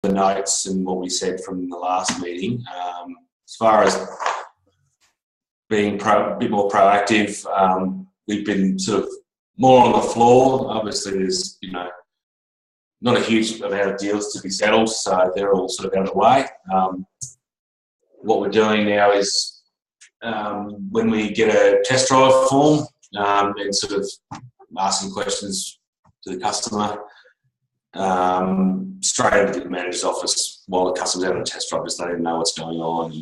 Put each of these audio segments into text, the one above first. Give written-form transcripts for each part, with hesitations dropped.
the notes and what we said from the last meeting. As far as being a bit more proactive, we've been sort of more on the floor. Obviously, there's not a huge amount of deals to be settled, so they're all sort of out of the way. What we're doing now is when we get a test drive form and sort of asking questions to the customer, straight into the manager's office while the customer's out on a test drive, just let him know what's going on.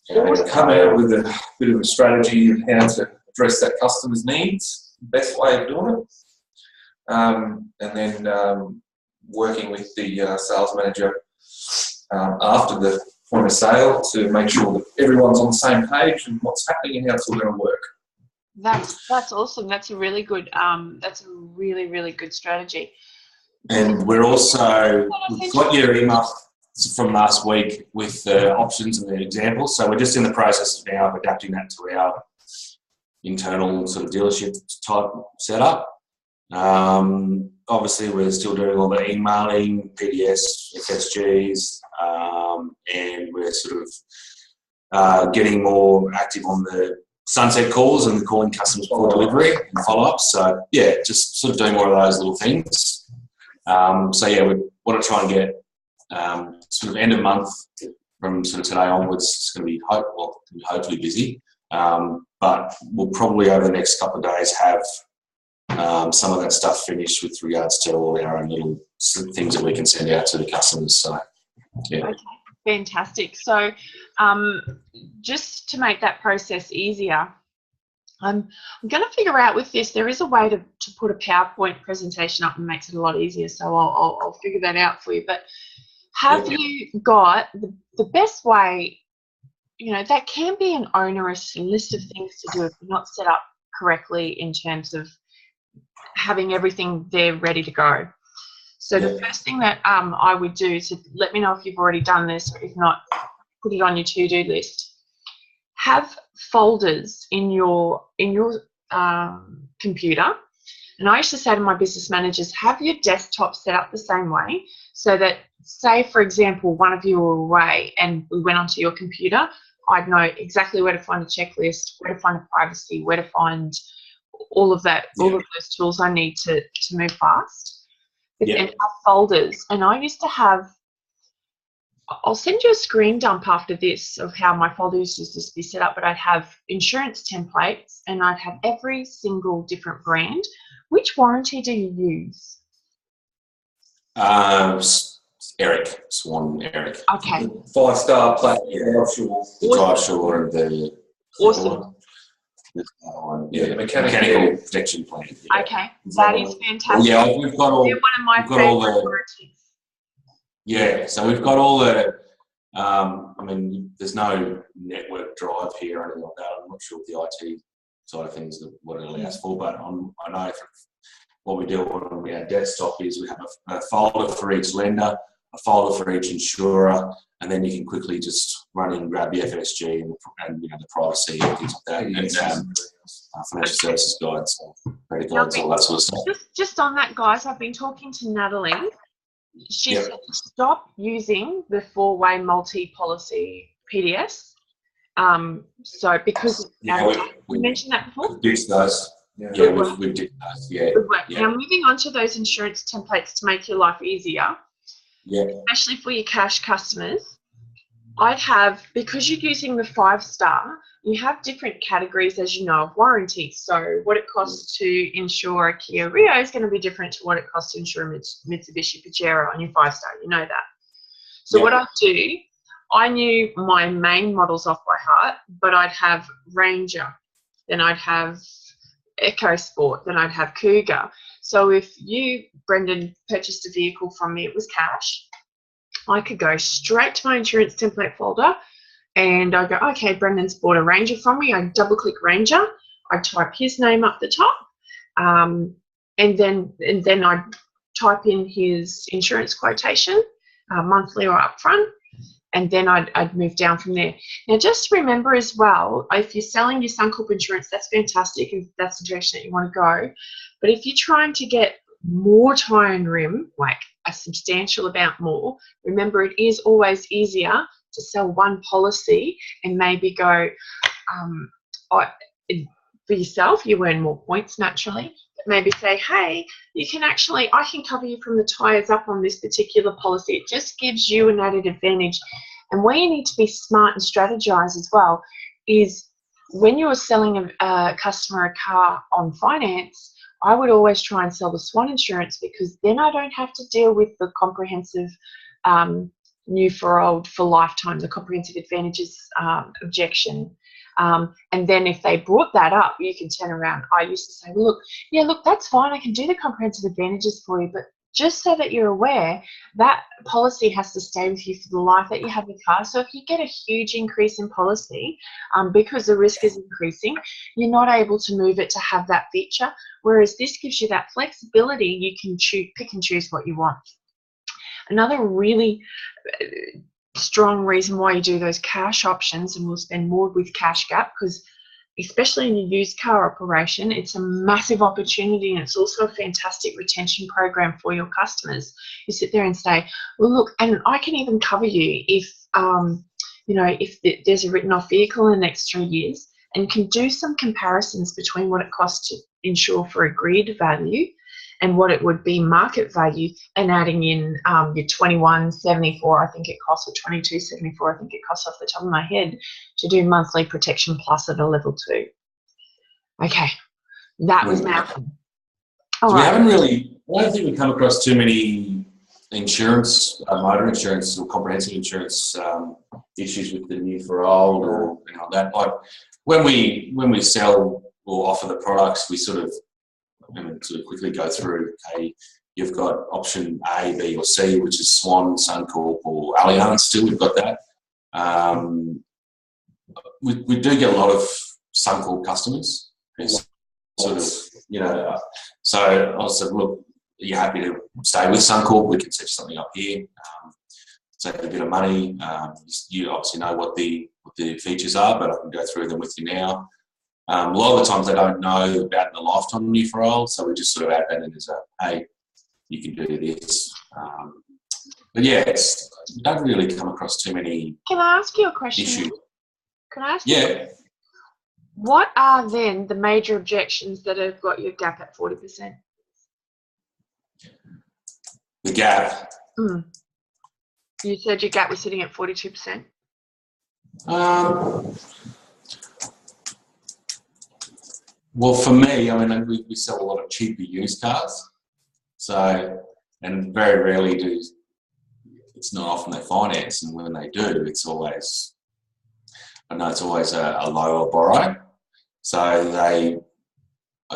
And come out with a bit of a strategy of how to address that customer's needs, best way of doing it. And then working with the sales manager after the point of sale to make sure that everyone's on the same page and what's happening and how it's all going to work. That's awesome. That's a really good. That's a really, really good strategy. And we're also, we've got your email from last week with the options and the examples. So we're just in the process now of adapting that to our internal sort of dealership type setup. Obviously, we're still doing all the emailing, PDS, FSGs, and we're sort of getting more active on the sunset calls and calling customers for delivery and follow-ups. So, yeah, just sort of doing more of those little things. So, yeah, we want to try and get sort of end of month from sort of today onwards. It's going to be hopefully busy. But we'll probably over the next couple of days have some of that stuff finished with regards to all our own little things that we can send out to the customers. So, yeah. Okay, fantastic. So, just to make that process easier, I'm going to figure out with this, there is a way to put a PowerPoint presentation up and makes it a lot easier. So I'll figure that out for you. But have you got the best way, that can be an onerous list of things to do if you're not set up correctly in terms of having everything there ready to go. So the first thing that I would do is let me know if you've already done this, or if not, put it on your to-do list. Have folders in your computer, and I used to say to my business managers, have your desktop set up the same way, so that, say for example, one of you were away and we went onto your computer, I'd know exactly where to find a checklist, where to find a privacy, where to find all of that, all of those tools I need to move fast. And have folders. And I used to have, I'll send you a screen dump after this of how my folders used to be set up, but I'd have insurance templates and I'd have every single different brand. Which warranty do you use? Eric, Swan Eric. Okay. 5-star plate, The DriveSure and the... Awesome. The mechanical protection plan. Yeah. Okay, that is fantastic. Yeah, we've got all... They're one of my favourite warranties. Yeah, so we've got all the, there's no network drive here or anything like that. I'm not sure what the IT side of things, what it allows for, but I know what we do on our desktop is we have a folder for each lender, a folder for each insurer, and then you can quickly just run in and grab the FSG and the privacy and things like that, and financial services guides, credit guides, all that sort of stuff. Just on that, guys, I've been talking to Natalie. She said stop using the 4-way multi-policy PDS. So because we mentioned that before. We've ditched those. We've ditched those. Yeah. Now moving on to those insurance templates to make your life easier. Yeah. Especially for your cash customers, I'd have, because you're using the 5-star, you have different categories, as you know, of warranty. So what it costs to insure a Kia Rio is going to be different to what it costs to insure a Mitsubishi Pajero on your 5-star. You know that. So what I'd do, I knew my main models off by heart, but I'd have Ranger, then I'd have EcoSport, then I'd have Cougar. So if you, Brendan, purchased a vehicle from me, it was cash, I could go straight to my insurance template folder and I go, okay, Brendan's bought a Ranger from me. I double click Ranger. I type his name up the top, and then I type in his insurance quotation, monthly or upfront, and then I'd move down from there. Now, just remember as well, if you're selling your Suncorp insurance, that's fantastic if that's the direction that you want to go. But if you're trying to get more tyre and rim, like a substantial amount more, remember, it is always easier to sell one policy and maybe go, for yourself, you earn more points naturally. But maybe say, hey, I can cover you from the tyres up on this particular policy. It just gives you an added advantage. And where you need to be smart and strategize as well is when you're selling a customer a car on finance, I would always try and sell the Swan insurance, because then I don't have to deal with the comprehensive new for old for lifetime, the comprehensive advantages objection. And then if they brought that up, you can turn around. I used to say, well, look, that's fine. I can do the comprehensive advantages for you, but just so that you're aware, that policy has to stay with you for the life that you have the car. So if you get a huge increase in policy, because the risk is increasing, you're not able to move it to have that feature. Whereas this gives you that flexibility. You can pick and choose what you want. Another really strong reason why you do those cash options, and we'll spend more with Cash Gap, because especially in a used car operation, it's a massive opportunity, and it's also a fantastic retention program for your customers. You sit there and say, well, look, and I can even cover you if if there's a written off vehicle in the next 3 years, and can do some comparisons between what it costs to insure for agreed value and what it would be market value, and adding in your 21.74, I think it costs, or 22.74, I think it costs off the top of my head, to do monthly protection plus at a level 2. Okay, that was Malcolm. I don't think we come across too many insurance, motor insurance or comprehensive insurance issues with the new for old or that. Like when we sell or offer the products, we sort of quickly go through, okay, you've got option A, B or C, which is Swan, Suncorp or Allianz. Still, we've got that. We do get a lot of Suncorp customers. So I said, look, are you happy to stay with Suncorp? We can set something up here, save a bit of money. You obviously know what the features are, but I can go through them with you now. A lot of the times they don't know about the lifetime new for old, so we just sort of add that in as hey, you can do this. But yeah, we don't really come across too many. Can I ask you a question? Issues. Can I ask you? Yeah. What are then the major objections that have got your gap at 40%? The gap. You said your gap was sitting at 42%. Well, for me, we sell a lot of cheaper used cars, and very rarely it's not often they finance, and when they do, it's always a lower borrow. So I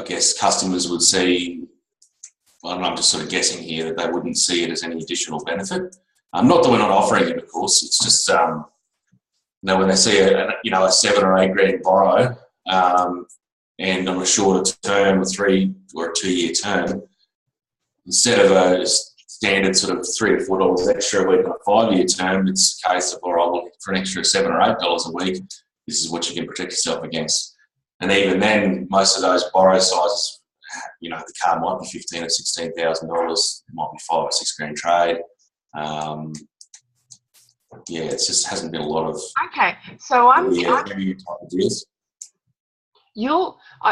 guess customers would see, I'm just sort of guessing here, that they wouldn't see it as any additional benefit. Not that we're not offering it, of course. It's just when they see a 7 or 8 grand borrow, and on a shorter term, a 3 or a 2 year term, instead of a standard sort of $3 to $4 extra a week on a 5 year term, it's a case of, all right, well, for an extra $7 or $8 a week, this is what you can protect yourself against. And even then, most of those borrow sizes, the car might be $15,000 or $16,000, it might be 5 or 6 grand trade. It just hasn't been a lot of. Okay, so I'm type of deals.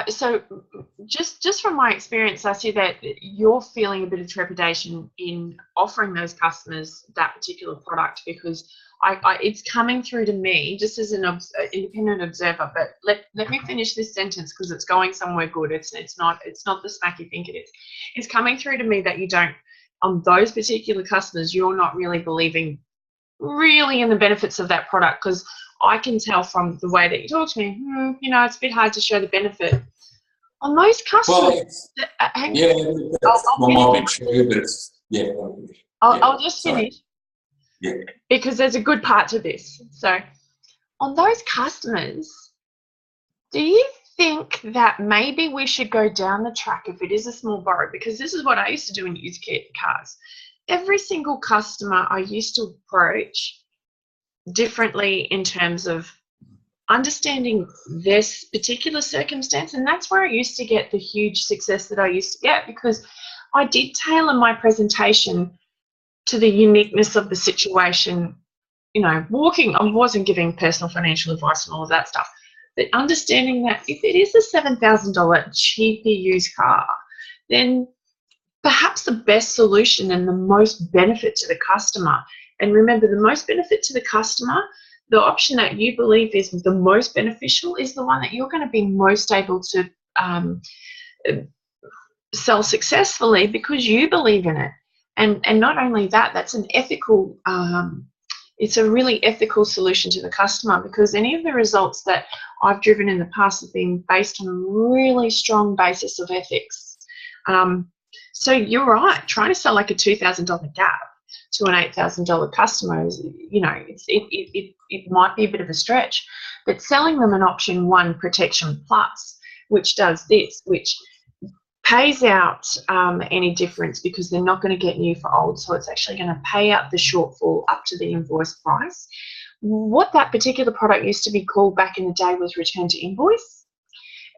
So just from my experience, I see that you're feeling a bit of trepidation in offering those customers that particular product, because it's coming through to me just as an independent observer. But let me finish this sentence, because it's going somewhere good. It's not the smack you think it is. It's coming through to me that you don't, on those particular customers, you're not really believing really in the benefits of that product, because I can tell from the way that you talk to me, it's a bit hard to show the benefit. On those customers, might be true, but it's, I'll just finish. Yeah. Because there's a good part to this. So, on those customers, do you think that maybe we should go down the track if it is a small borrow? Because this is what I used to do in used cars. Every single customer I used to approach differently in terms of understanding this particular circumstance, and that's where I used to get the huge success that I used to get, because I did tailor my presentation to the uniqueness of the situation, you know, I wasn't giving personal financial advice and all of that stuff, but understanding that if it is a $7,000 cheaper used car, then perhaps the best solution and the most benefit to the customer, and remember, the most benefit to the customer, the option that you believe is the most beneficial is the one that you're going to be most able to sell successfully because you believe in it. And not only that, that's an ethical, it's a really ethical solution to the customer, because any of the results that I've driven in the past have been based on a really strong basis of ethics. So you're right, trying to sell like a $2,000 gap to an $8,000 customer is, you know, it might be a bit of a stretch, but selling them an option 1 protection plus, which does this, which pays out any difference because they're not going to get new for old, so it's actually going to pay out the shortfall up to the invoice price. What that particular product used to be called back in the day was return to invoice,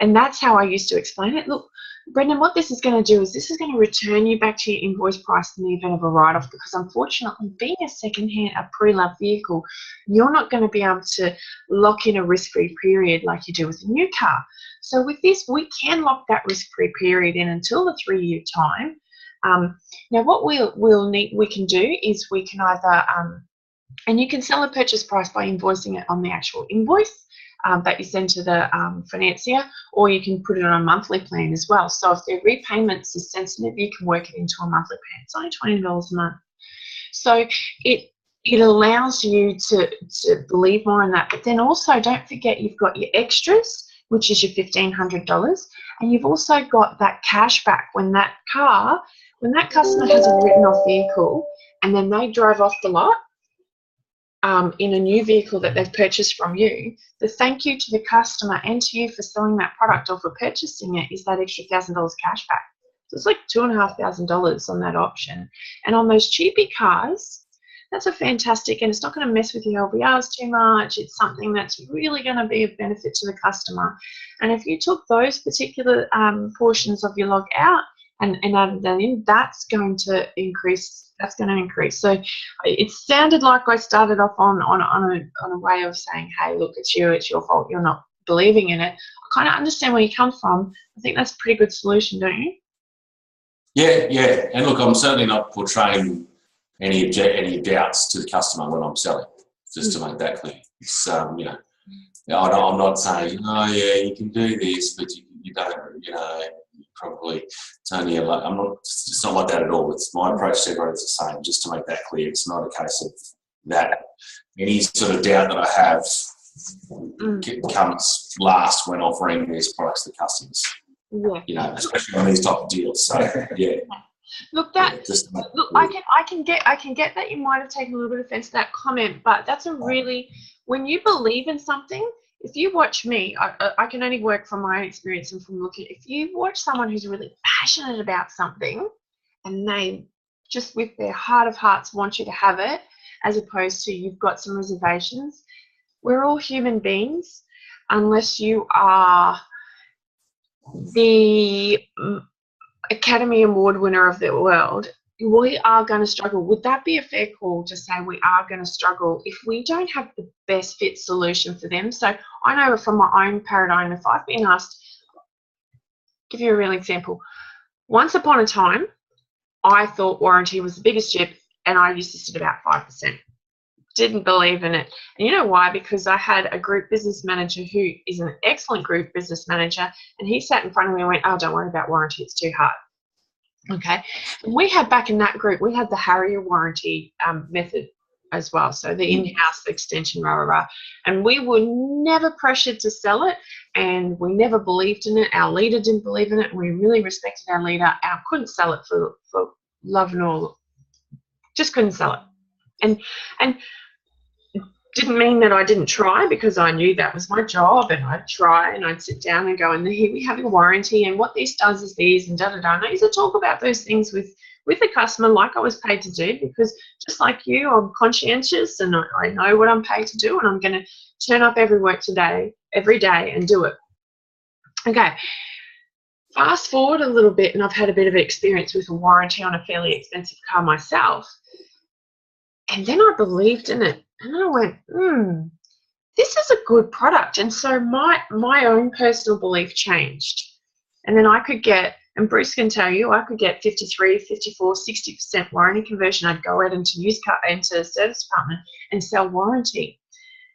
and that's how I used to explain it. Look, Brendan, what this is going to do is this is going to return you back to your invoice price in the event of a write-off, because unfortunately, being a pre-loved vehicle, you're not going to be able to lock in a risk-free period like you do with a new car. So with this, we can lock that risk-free period in until the 3-year time. Now, what we can do is we can either, and you can sell a purchase price by invoicing it on the actual invoice that you send to the financier, or you can put it on a monthly plan as well. So if their repayments are sensitive, you can work it into a monthly plan. It's only $20 a month. So it allows you to believe more in that. But then also, don't forget, you've got your extras, which is your $1,500, and you've also got that cash back when that customer has a written off vehicle and then they drive off the lot in a new vehicle that they've purchased from you. The thank you to the customer and to you for selling that product or for purchasing it is that extra $1,000 cash back. So it's like $2,500 on that option. And on those cheapy cars, that's a fantastic, and it's not going to mess with your LVRs too much. It's something that's really going to be of benefit to the customer. And if you took those particular portions of your log out and added that in, that's going to increase. So it sounded like I started off on a way of saying, hey, look, it's your fault, you're not believing in it. I kind of understand where you come from. I think that's a pretty good solution, don't you? Yeah. And look, I'm certainly not portraying any doubts to the customer when I'm selling, just to make that clear. It's, I'm not saying, oh yeah, you can do this, but you don't, probably, it's only it's not like that at all. It's my approach to everyone is the same, just to make that clear. It's not a case of that. Any sort of doubt that I have comes last when offering these products to customers. Yeah. Especially on these type of deals. So yeah. Look, I can get that you might have taken a little bit of offense to that comment, but that's when you believe in something. If you watch me, I can only work from my own experience and from looking. If you watch someone who's really passionate about something, and they just with their heart of hearts want you to have it, as opposed to you've got some reservations. We're all human beings, unless you are the Academy Award winner of the world. We are going to struggle. Would that be a fair call to say we are going to struggle if we don't have the best fit solution for them? So I know from my own paradigm, if I've been asked, give you a real example. Once upon a time, I thought warranty was the biggest chip, and I used to sit about 5%. Didn't believe in it. And you know why? Because I had a group business manager who is an excellent group business manager, and he sat in front of me and went, oh, don't worry about warranty, it's too hard. Okay. We had back in that group, we had the Harrier warranty method as well. So the in-house extension, and we were never pressured to sell it, and we never believed in it. Our leader didn't believe in it, and we really respected our leader. I couldn't sell it for love nor, just couldn't sell it. And didn't mean that I didn't try, because I knew that was my job, and I'd try and I'd sit down and go, and here we have a warranty, and what this does is this, and da-da-da. And I used to talk about those things with the customer like I was paid to do, because just like you, I'm conscientious and I know what I'm paid to do, and I'm going to turn up every day and do it. Okay. Fast forward a little bit, and I've had a bit of experience with a warranty on a fairly expensive car myself. And then I believed in it, and I went, this is a good product. And so my own personal belief changed. And then I could get, and Bruce can tell you, I could get 53, 54, 60% warranty conversion. I'd go out into into service department and sell warranty.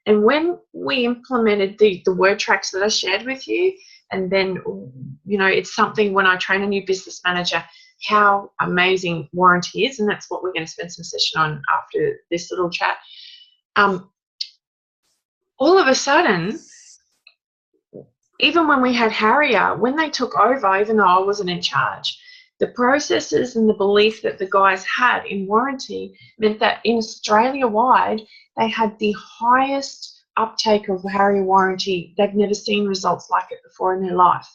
And when we implemented the word tracks that I shared with you, and then, you know, it's something when I train a new business manager, how amazing warranty is, and that's what we're going to spend some session on after this little chat. All of a sudden, even when we had Harrier, when they took over, even though I wasn't in charge, the processes and the belief that the guys had in warranty meant that in Australia-wide, they had the highest uptake of Harrier warranty. They've never seen results like it before in their life.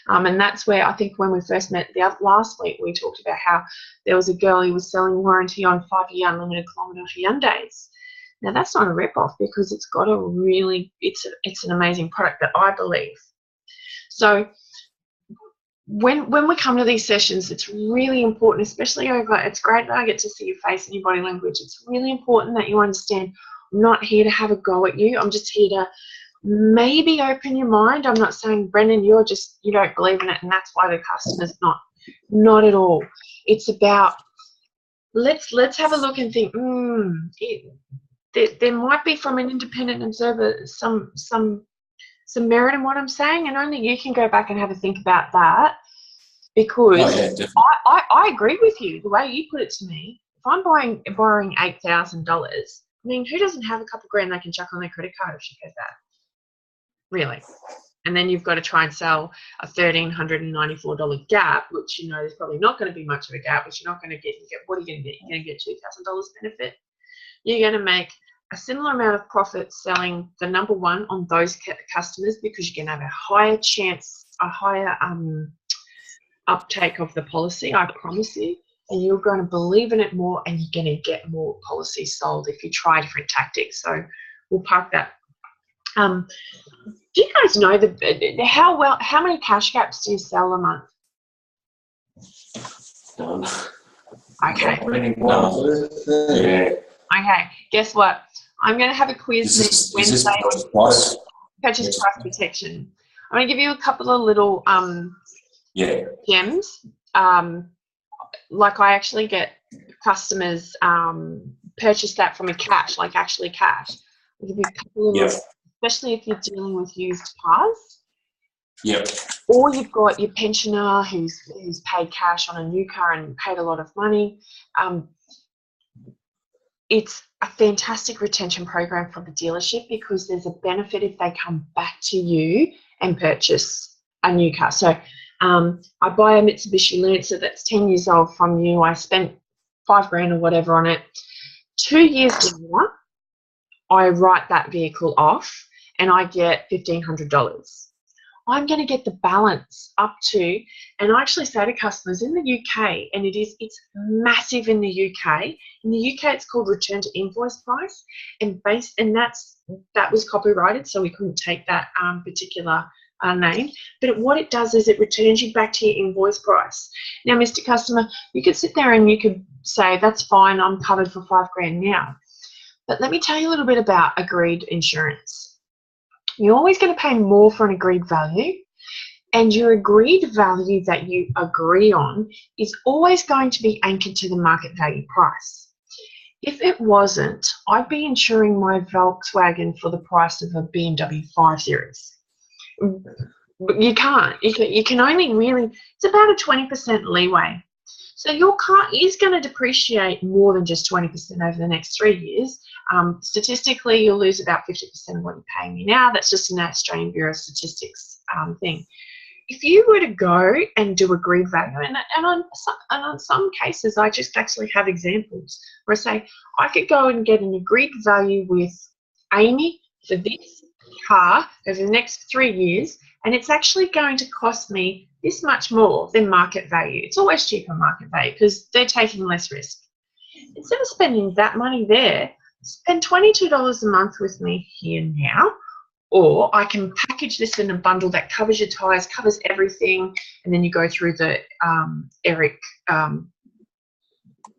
And that's where I think when we first met last week, we talked about how there was a girl who was selling warranty on 5-year unlimited kilometre Hyundais. Now that's not a rip-off, because it's got a really, it's an amazing product that I believe. So when we come to these sessions, it's really important, especially over, it's great that I get to see your face and your body language. It's really important that you understand I'm not here to have a go at you. I'm just here to maybe open your mind. I'm not saying, Brendan, you don't believe in it and that's why the customer's not at all. It's about, let's have a look and think, there might be, from an independent observer, some merit in what I'm saying, and only you can go back and have a think about that, because I agree with you, the way you put it to me. If I'm borrowing $8,000, I mean, who doesn't have a couple grand they can chuck on their credit card if she goes bad? Really? And then you've got to try and sell a $1,394 gap, which, you know, there's probably not going to be much of a gap, which you're not going to get. What are you going to get? You're going to get $2,000 benefit. You're going to make a similar amount of profit selling the number one on those customers, because you're going to have a higher chance, a higher uptake of the policy, I promise you, and you're going to believe in it more, and you're going to get more policies sold if you try different tactics. So we'll park that. Do you guys know how many cash gaps do you sell a month? None. Okay. Yeah. Okay. Guess what? I'm going to have a quiz next Wednesday. Is this price? Purchase price protection. I'm going to give you a couple of little gems. Like, I actually get customers purchase that from a cash, like actually cash. I'll give you a couple of little, especially if you're dealing with used cars. Yep. Or you've got your pensioner who's paid cash on a new car and paid a lot of money. It's a fantastic retention program from the dealership, because there's a benefit if they come back to you and purchase a new car. So I buy a Mitsubishi Lancer that's 10 years old from you. I spent $5 grand or whatever on it. 2 years later, I write that vehicle off and I get $1,500. I'm going to get the balance up to, and I actually say to customers in the UK, and it's massive in the UK. In the UK, it's called return to invoice price, and that was copyrighted, so we couldn't take that particular name. But what it does is it returns you back to your invoice price. Now, Mr. Customer, you could sit there and you could say, that's fine, I'm covered for $5 grand now. But let me tell you a little bit about agreed insurance. You're always going to pay more for an agreed value, and your agreed value that you agree on is always going to be anchored to the market value price. If it wasn't, I'd be insuring my Volkswagen for the price of a BMW 5 Series. But you can't. You can only really, it's about a 20% leeway. So your car is going to depreciate more than just 20% over the next 3 years. Statistically, you'll lose about 50% of what you're paying me now. That's just an Australian Bureau of Statistics thing. If you were to go and do agreed value, and on some cases, I just actually have examples where I say, I could go and get an agreed value with Amy for this car over the next 3 years, and it's actually going to cost me this much more than market value. It's always cheaper market value because they're taking less risk. Instead of spending that money there, spend $22 a month with me here now, or I can package this in a bundle that covers your tyres, covers everything, and then you go through the Eric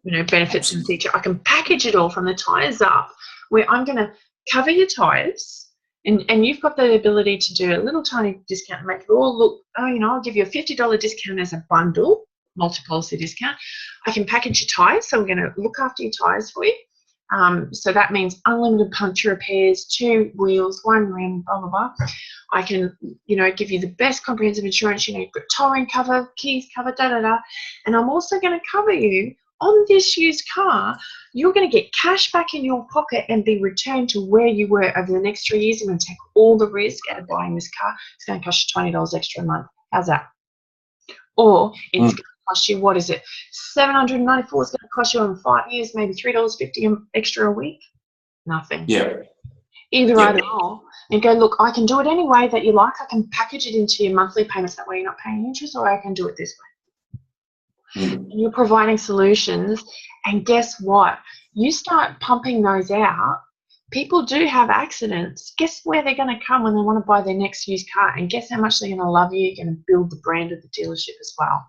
benefits in the future. I can package it all from the tyres up, where I'm going to cover your tyres, and you've got the ability to do a little tiny discount and make it all look, I'll give you a $50 discount as a bundle, multi-policy discount. I can package your tyres, so I'm going to look after your tyres for you. So that means unlimited puncture repairs, 2 wheels, 1 rim, blah, blah, blah. I can, give you the best comprehensive insurance. You've got towing cover, keys cover, da-da-da. And I'm also going to cover you on this used car. You're going to get cash back in your pocket and be returned to where you were over the next 3 years. I'm going to take all the risk out of buying this car. It's going to cost you $20 extra a month. How's that? Or it's going to cost you, what is it, $794 is going to cost you in 5 years, maybe $3.50 extra a week? Nothing. Yeah. Either or. And go, look, I can do it any way that you like. I can package it into your monthly payments. That way you're not paying interest, or I can do it this way. And you're providing solutions. And guess what? You start pumping those out, people do have accidents. Guess where they're going to come when they want to buy their next used car? And guess how much they're going to love you? You're going to build the brand of the dealership as well.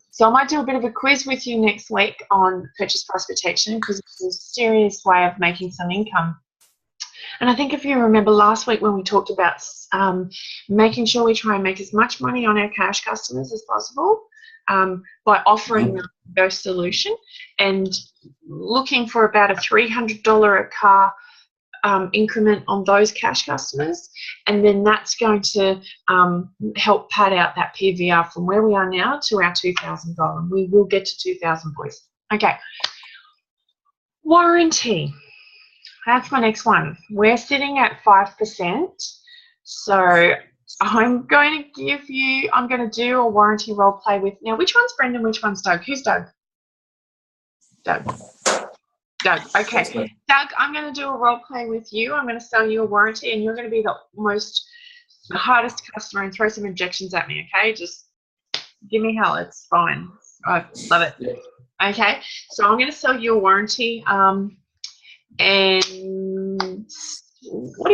So I might do a bit of a quiz with you next week on purchase price protection, because it's a serious way of making some income. And I think if you remember last week when we talked about making sure we try and make as much money on our cash customers as possible by offering them a solution and looking for about a $300 a car increment on those cash customers, and then that's going to help pad out that PVR from where we are now to our $2,000 goal, and we will get to 2,000, boys. Okay. Warranty. That's my next one. We're sitting at 5%. So I'm going to do a warranty role play with, now which one's Brendan, which one's Doug? Who's Doug? Doug. Okay. Doug, I'm going to do a role play with you. I'm going to sell you a warranty, and you're going to be the hardest customer and throw some objections at me, okay? Just give me hell. It's fine. I love it. Yeah. Okay. So I'm going to sell you a warranty. And what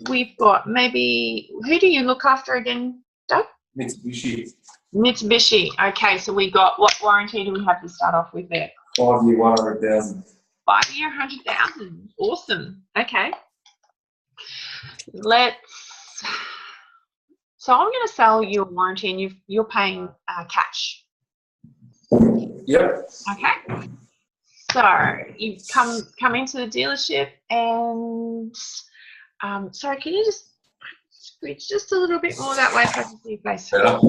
we've got maybe, who do you look after again, Doug? Mitsubishi. Okay, so we got, what warranty do we have to start off with there? 5-year, 100,000. 5-year, 100,000. Awesome. Okay. So I'm going to sell you a warranty, and you're paying cash. Yep. Okay. So you come into the dealership, and sorry, can you just switch just a little bit more that way so I can see your face? Yeah.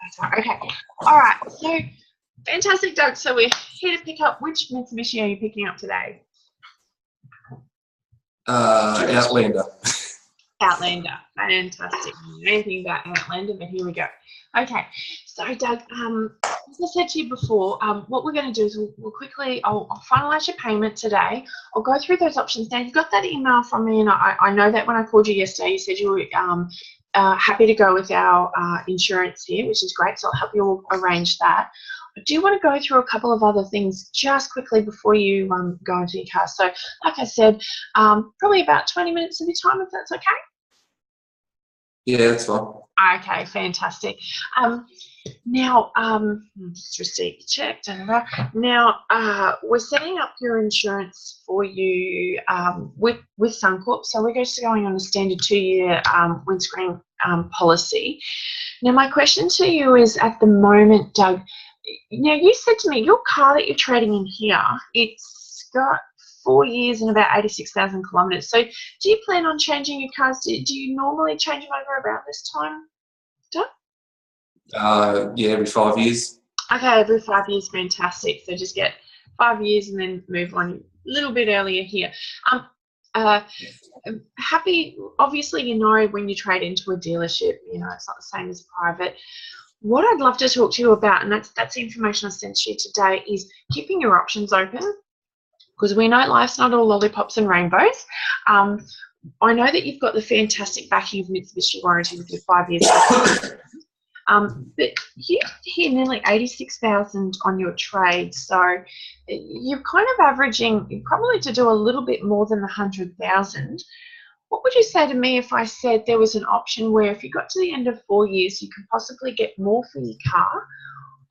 That's right. Okay. All right. So fantastic, Doug. So we're here to pick up. Which Mitsubishi are you picking up today? Outlander. Outlander. Fantastic. I don't know anything about Outlander, but here we go. Okay. So Doug, as I said to you before, what we're going to do is we'll quickly, I'll finalise your payment today. I'll go through those options. Now, you got that email from me, and I know that when I called you yesterday, you said you were happy to go with our insurance here, which is great, so I'll help you arrange that. I do want to go through a couple of other things just quickly before you go into your car. So, like I said, probably about 20 minutes of your time, if that's okay? Yeah, that's fine. Okay, fantastic. Now, just receipt check. Now, we're setting up your insurance for you with Suncorp. So we're just going on a standard 2-year windscreen policy. Now, my question to you is, at the moment, Doug, now you said to me your car that you're trading in here, it's got 4 years and about 86,000 kilometres. So do you plan on changing your cars? Do you normally change them over around this time, Doug? Yeah, every 5 years. Okay, every 5 years, fantastic. So just get 5 years and then move on a little bit earlier here. Happy, obviously, when you trade into a dealership, it's not the same as private. What I'd love to talk to you about, and that's the information I sent to you today, is keeping your options open, because we know life's not all lollipops and rainbows. I know that you've got the fantastic backing of Mitsubishi warranty with your 5 years. But you hit nearly 86,000 on your trade, so you're kind of averaging probably to do a little bit more than the 100,000. What would you say to me if I said there was an option where if you got to the end of 4 years, you could possibly get more for your car,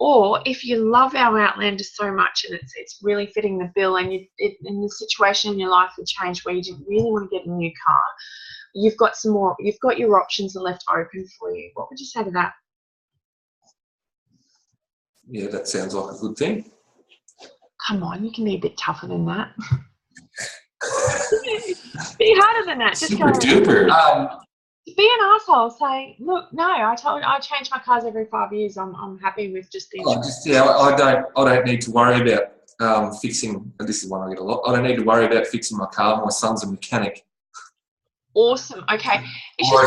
Or if you love our Outlander so much and it's really fitting the bill, and in the situation in your life would change where you didn't really want to get a new car, you've got your options left open for you. What would you say to that? Yeah, that sounds like a good thing. Come on, you can be a bit tougher than that. Be harder than that. Just Super duper. Be an asshole. Say, look, no, I change my cars every 5 years. I'm happy with just the insurance. I don't need to worry about fixing. And this is one I get a lot. I don't need to worry about fixing my car. My son's a mechanic. Awesome. Okay. Or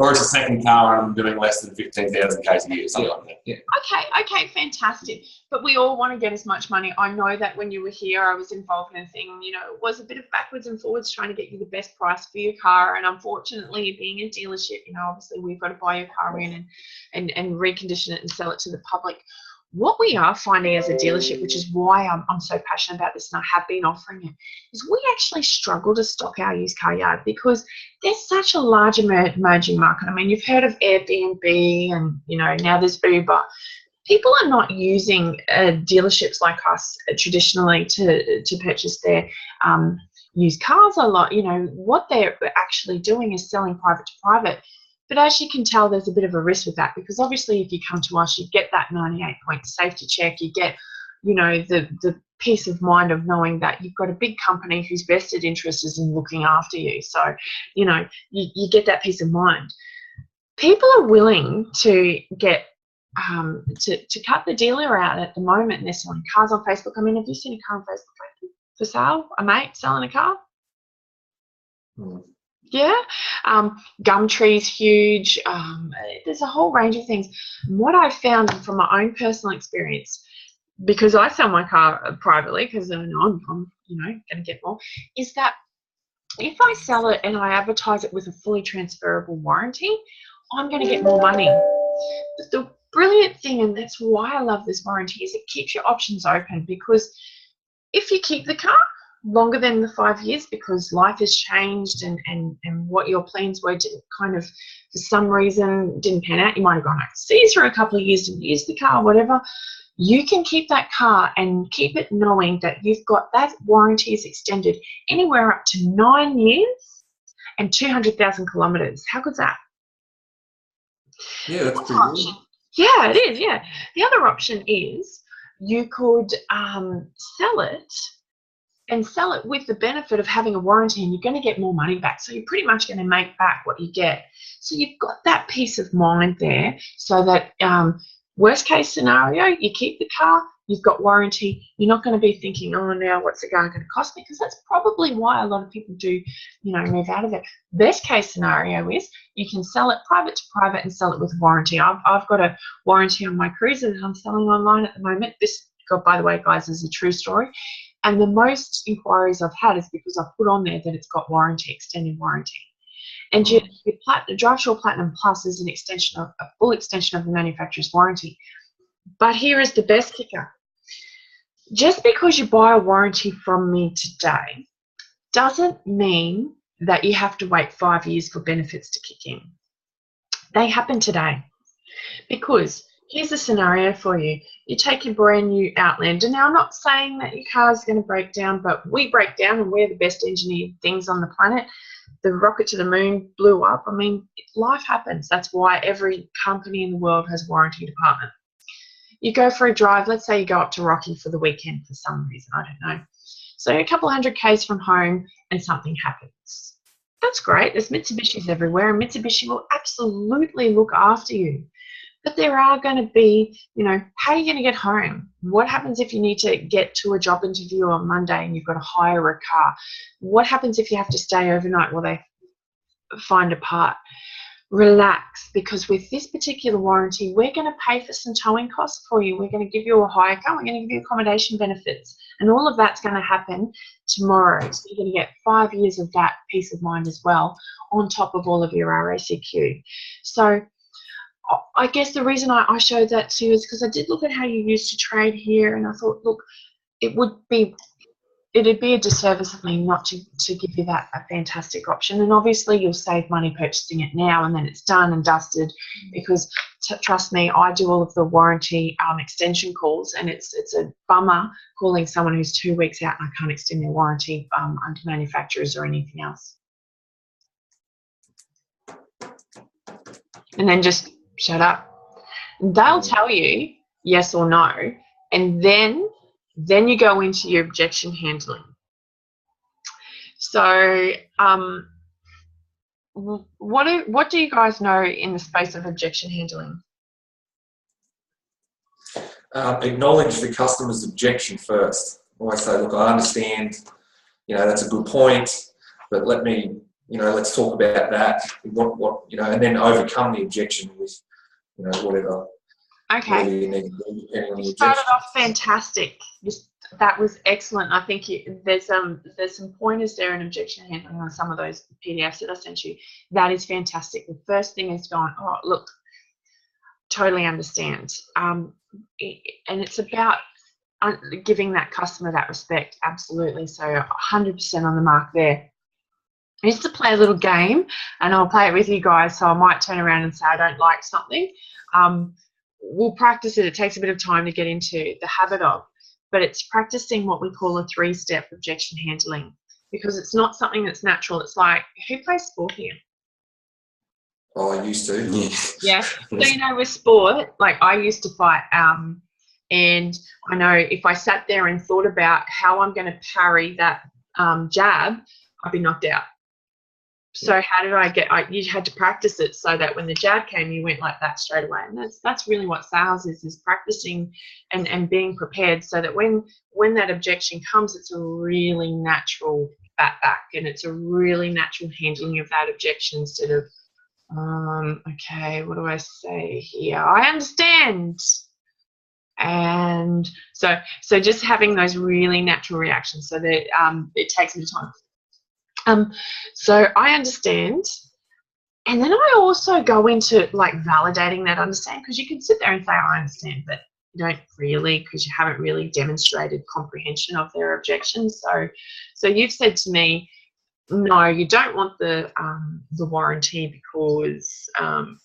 it's a second car and I'm doing less than 15,000 Ks a year, something like that. Yeah. Okay, fantastic. But we all want to get as much money. I know that when you were here, I was involved in a thing, it was a bit of backwards and forwards trying to get you the best price for your car. And unfortunately, being a dealership, obviously we've got to buy your car in and recondition it and sell it to the public. What we are finding as a dealership, which is why I'm so passionate about this and I have been offering it, is we actually struggle to stock our used car yard because there's such a large emerging market. I mean, you've heard of Airbnb and, now there's Uber. People are not using dealerships like us traditionally to purchase their used cars a lot. What they're actually doing is selling private to private. But as you can tell, there's a bit of a risk with that because obviously if you come to us, you get that 98-point safety check. You get, the peace of mind of knowing that you've got a big company whose vested interest is in looking after you. So, you get that peace of mind. People are willing to get to cut the dealer out at the moment, and they're selling cars on Facebook. I mean, have you seen a car on Facebook for sale? A mate selling a car? Yeah, Gumtree's huge. There's a whole range of things. What I've found from my own personal experience, because I sell my car privately, because I'm going to get more, is that if I sell it and I advertise it with a fully transferable warranty, I'm going to get more money. But the brilliant thing, and that's why I love this warranty, is it keeps your options open, because if you keep the car longer than the 5 years because life has changed and what your plans were didn't kind of, for some reason, didn't pan out. You might have gone overseas for a couple of years, didn't use the car, whatever. You can keep that car and keep it knowing that you've got that warranty is extended anywhere up to 9 years and 200,000 kilometres. How good's that? Yeah, that's pretty good. Yeah, it is, yeah. The other option is you could sell it with the benefit of having a warranty, and you're going to get more money back. So you're pretty much going to make back what you get. So you've got that peace of mind there, so that worst case scenario, you keep the car, you've got warranty, you're not going to be thinking, oh, now what's the car going to cost me? Because that's probably why a lot of people do, move out of it. Best case scenario is you can sell it private to private and sell it with warranty. I've got a warranty on my Cruiser that I'm selling online at the moment. This, by the way, guys, is a true story. And the most inquiries I've had is because I've put on there that it's got warranty, extended warranty. And your DriveSure Platinum Plus is a full extension of the manufacturer's warranty. But here is the best kicker. Just because you buy a warranty from me today doesn't mean that you have to wait 5 years for benefits to kick in. They happen today. Because here's a scenario for you. You take your brand new Outlander. Now, I'm not saying that your car is going to break down, but we break down and we're the best engineered things on the planet. The rocket to the moon blew up. I mean, life happens. That's why every company in the world has a warranty department. You go for a drive. Let's say you go up to Rocky for the weekend for some reason. I don't know. So a couple of 100 Ks from home and something happens. That's great. There's Mitsubishis everywhere, and Mitsubishi will absolutely look after you. But there are going to be, how are you going to get home? What happens if you need to get to a job interview on Monday and you've got to hire a car? What happens if you have to stay overnight while they find a part? Relax, because with this particular warranty, we're going to pay for some towing costs for you. We're going to give you a hire car. We're going to give you accommodation benefits. And all of that's going to happen tomorrow. So you're going to get 5 years of that peace of mind as well on top of all of your RACQ. So I guess the reason I showed that to you is because I did look at how you used to trade here, and I thought, look, it'd be a disservice of me not to give you a fantastic option. And obviously you'll save money purchasing it now, and then it's done and dusted, because trust me, I do all of the warranty extension calls, and it's a bummer calling someone who's 2 weeks out and I can't extend their warranty under manufacturers or anything else. And then just shut up. They'll tell you yes or no, and then you go into your objection handling. So what do you guys know in the space of objection handling? Acknowledge the customer's objection first. I say, look, I understand, that's a good point, but let me, let's talk about that. What and then overcome the objection with, whatever. Okay. You need to do, depending on the You started objection. off fantastic. That was excellent. I think there's some pointers there in objection handling on some of those PDFs that I sent you. That is fantastic. The first thing is going, oh, look, totally understand. And it's about giving that customer that respect. Absolutely. So 100% on the mark there. I used to play a little game, and I'll play it with you guys. So I might turn around and say I don't like something. We'll practice it. It takes a bit of time to get into the habit of, but it's practicing what we call a 3-step objection handling, because it's not something that's natural. It's like, who plays sport here? Oh, I used to. Yeah. So, with sport, like I used to fight, and I know if I sat there and thought about how I'm going to parry that jab, I'd be knocked out. So how did I get? You had to practice it so that when the jab came, you went like that straight away. And that's really what sales is practicing and being prepared, so that when that objection comes, it's a really natural back, and it's a really natural handling of that objection instead of, okay, what do I say here? I understand. And so just having those really natural reactions, so that it takes a bit of time. So I understand, and then I also go into like validating that understanding, because you can sit there and say I understand, but you don't really, because you haven't really demonstrated comprehension of their objections. So you've said to me, no, you don't want the warranty because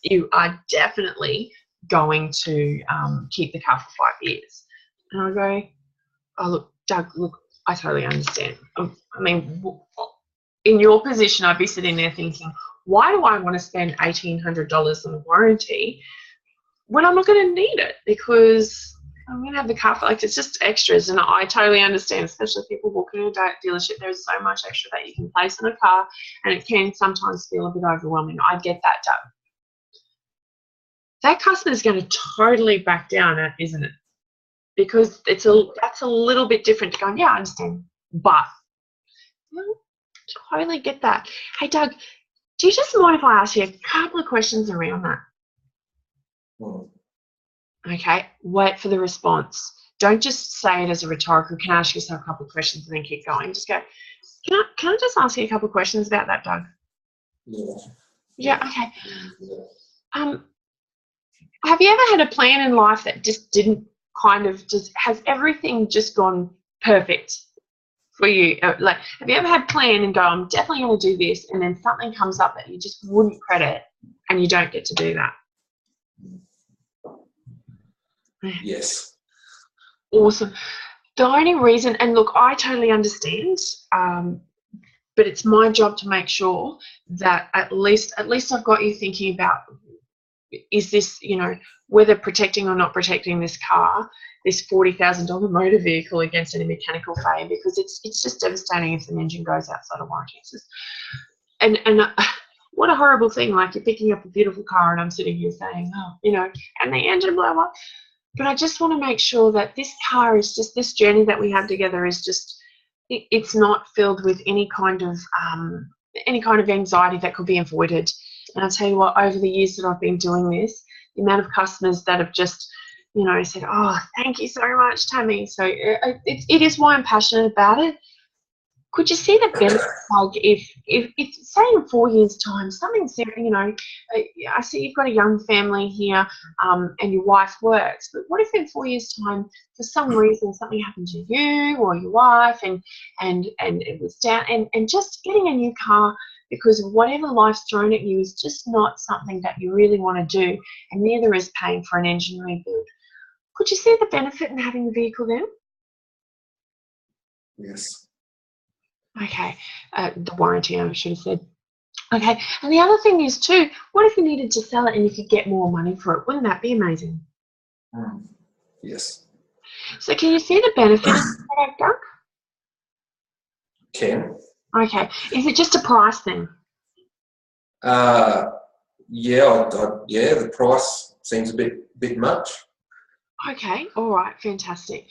you are definitely going to keep the car for 5 years. And I go, oh look, Doug, look, I totally understand. I mean, in your position, I'd be sitting there thinking, why do I want to spend $1,800 on a warranty when I'm not going to need it? Because I'm going to have the car for, like, it's just extras. And I totally understand, especially people walking in a dealership, there's so much extra that you can place on a car, and it can sometimes feel a bit overwhelming. I get that, Doug. That customer is going to totally back down, isn't it? Because that's a little bit different to going, yeah, I understand, but totally get that. Hey, Doug, do you just mind if I ask you a couple of questions around that? Okay, wait for the response. Don't just say it as a rhetorical. Can I ask you a couple of questions and then keep going? Just go, can I just ask you a couple of questions about that, Doug? Yeah, okay. Have you ever had a plan in life that just didn't has everything just gone perfect for you? Like, have you ever had a plan and go, I'm definitely going to do this, and then something comes up that you just wouldn't credit and you don't get to do that? Yes. Awesome. The only reason, and look, I totally understand, but it's my job to make sure that at least I've got you thinking about, is this, whether protecting or not protecting this car, this $40,000 motor vehicle against any mechanical failure, because it's just devastating if an engine goes outside of warranty. And what a horrible thing, like you're picking up a beautiful car and I'm sitting here saying, and the engine, blah, blah. But I just want to make sure that this car is just, this journey that we have together is just, it's not filled with any kind of anxiety that could be avoided. And I'll tell you what, over the years that I've been doing this, the amount of customers that have just, said, oh, thank you so much, Tammy. So it is why I'm passionate about it. Could you see the benefit, like, if say in 4 years' time, something's, I see you've got a young family here, and your wife works, but what if in 4 years' time, for some reason, something happened to you or your wife, and it was down, and just getting a new car because whatever life's thrown at you is just not something that you really want to do, and neither is paying for an engine rebuild. Could you see the benefit in having the vehicle then? Yes. Okay, the warranty, I should have said. Okay, and the other thing is too, what if you needed to sell it and you could get more money for it? Wouldn't that be amazing? Yes. So can you see the benefit of the product, Doug? Can. Okay, is it just a price thing? Yeah, yeah, the price seems a bit much. Okay, all right, fantastic.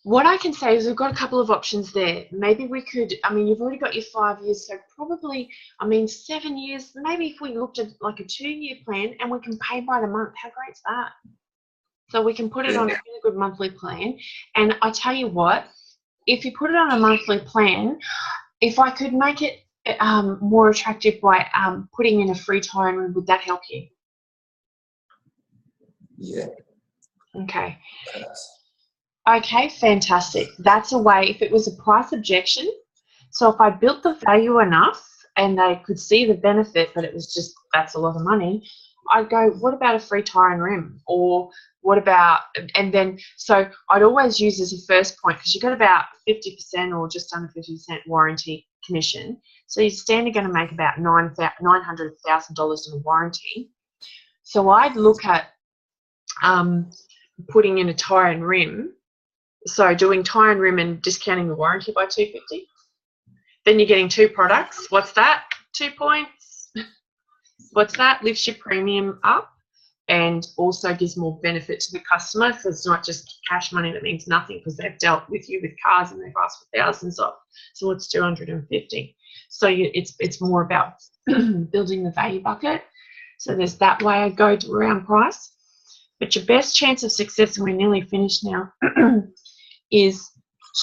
What I can say is we've got a couple of options there. Maybe we could, I mean, you've already got your 5 years, so probably, I mean, 7 years, maybe if we looked at like a 2-year plan and we can pay by the month, how great's that? So we can put it on a really good monthly plan. And I tell you what, if you put it on a monthly plan, if I could make it more attractive by putting in a free tyre room, would that help you? Yeah. Okay. Okay, fantastic. That's a way, if it was a price objection, so if I built the value enough and they could see the benefit, but it was just, that's a lot of money, I'd go, what about a free tyre and rim? Or what about, and then, so I'd always use as a first point, because you've got about 50% or just under 50% warranty commission. So you're standing going to make about $900,000 in a warranty. So I'd look at putting in a tyre and rim. So doing tyre and rim and discounting the warranty by $250. Then you're getting 2 products. What's that? 2 points. What's that? Lifts your premium up and also gives more benefit to the customer. So it's not just cash money that means nothing, because they've dealt with you with cars and they've asked for thousands off. So it's 250. So it's more about building the value bucket. So there's that way I go to around price. But your best chance of success, and we're nearly finished now, is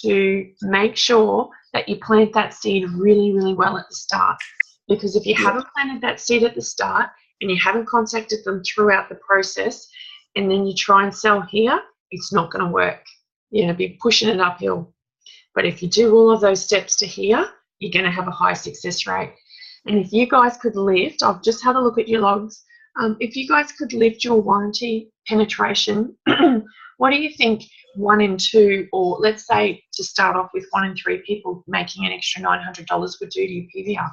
to make sure that you plant that seed really, really well at the start. Because if you haven't planted that seed at the start and you haven't contacted them throughout the process, and then you try and sell here, it's not going to work. You're going to be pushing it uphill. But if you do all of those steps to here, you're going to have a high success rate. And if you guys could lift, I've just had a look at your logs, if you guys could lift your warranty penetration, what do you think 1 in 2, or let's say to start off with 1 in 3 people making an extra $900 would do to your PVR?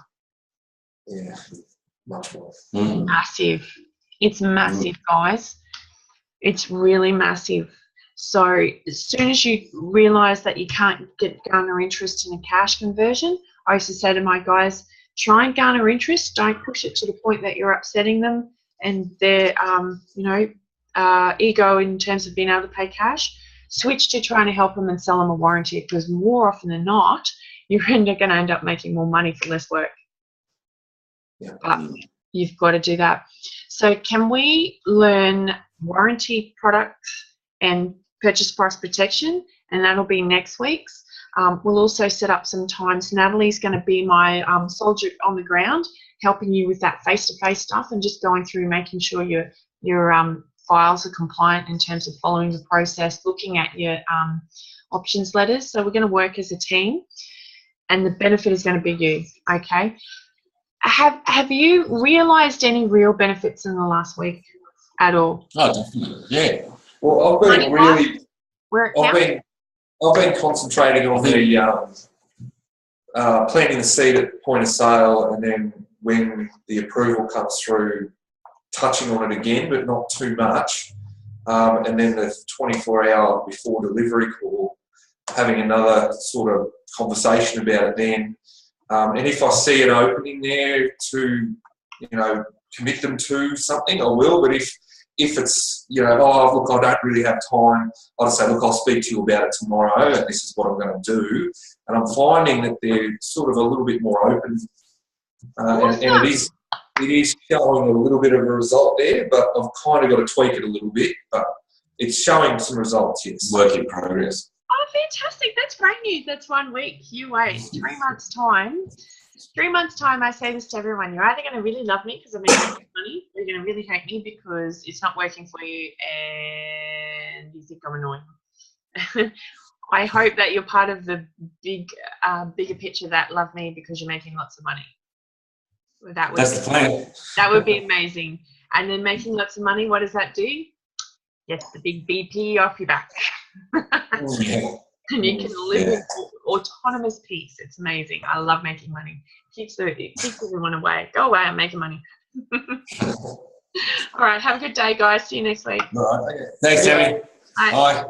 Yeah, much more. Massive. It's massive, guys. It's really massive. So as soon as you realise that you can't garner interest in a cash conversion, I used to say to my guys, try and garner interest. Don't push it to the point that you're upsetting them and their, ego in terms of being able to pay cash. Switch to trying to help them and sell them a warranty, because more often than not, you're going to end up making more money for less work. Yeah. But you've got to do that. So can we learn warranty products and purchase price protection? And that'll be next week's. We'll also set up some times. Natalie's going to be my soldier on the ground, helping you with that face-to-face stuff and just going through making sure your files are compliant in terms of following the process, looking at your options letters. So we're going to work as a team, and the benefit is going to be you, okay? Have you realised any real benefits in the last week at all? Oh, definitely. Yeah. Well, I've been concentrating on the planting the seed at point of sale, and then when the approval comes through, touching on it again, but not too much. And then the 24-hour before delivery call, having another sort of conversation about it then. And if I see an opening there to, commit them to something, I will. But if it's, look, I don't really have time, I'll just say, look, I'll speak to you about it tomorrow, and this is what I'm going to do. And I'm finding that they're sort of a little bit more open. And it is showing a little bit of a result there, but I've kind of got to tweak it a little bit. But it's showing some results, yes. Work in progress. Oh, fantastic. That's great news. That's 1 week. You wait. 3 months' time. 3 months' time, I say this to everyone. You're either going to really love me because I'm making money, or you're going to really hate me because it's not working for you and you think I'm annoying. I hope that you're part of the bigger picture that love me because you're making lots of money. That's the plan. That would be amazing. And then making lots of money, what does that do? Gets the big BP off your back. Yeah. And you can live in autonomous peace. It's amazing. I love making money. It keeps everyone away. Go away, I'm making money. All right, have a good day, guys. See you next week. All right. Thanks, Tammy. Bye. Bye.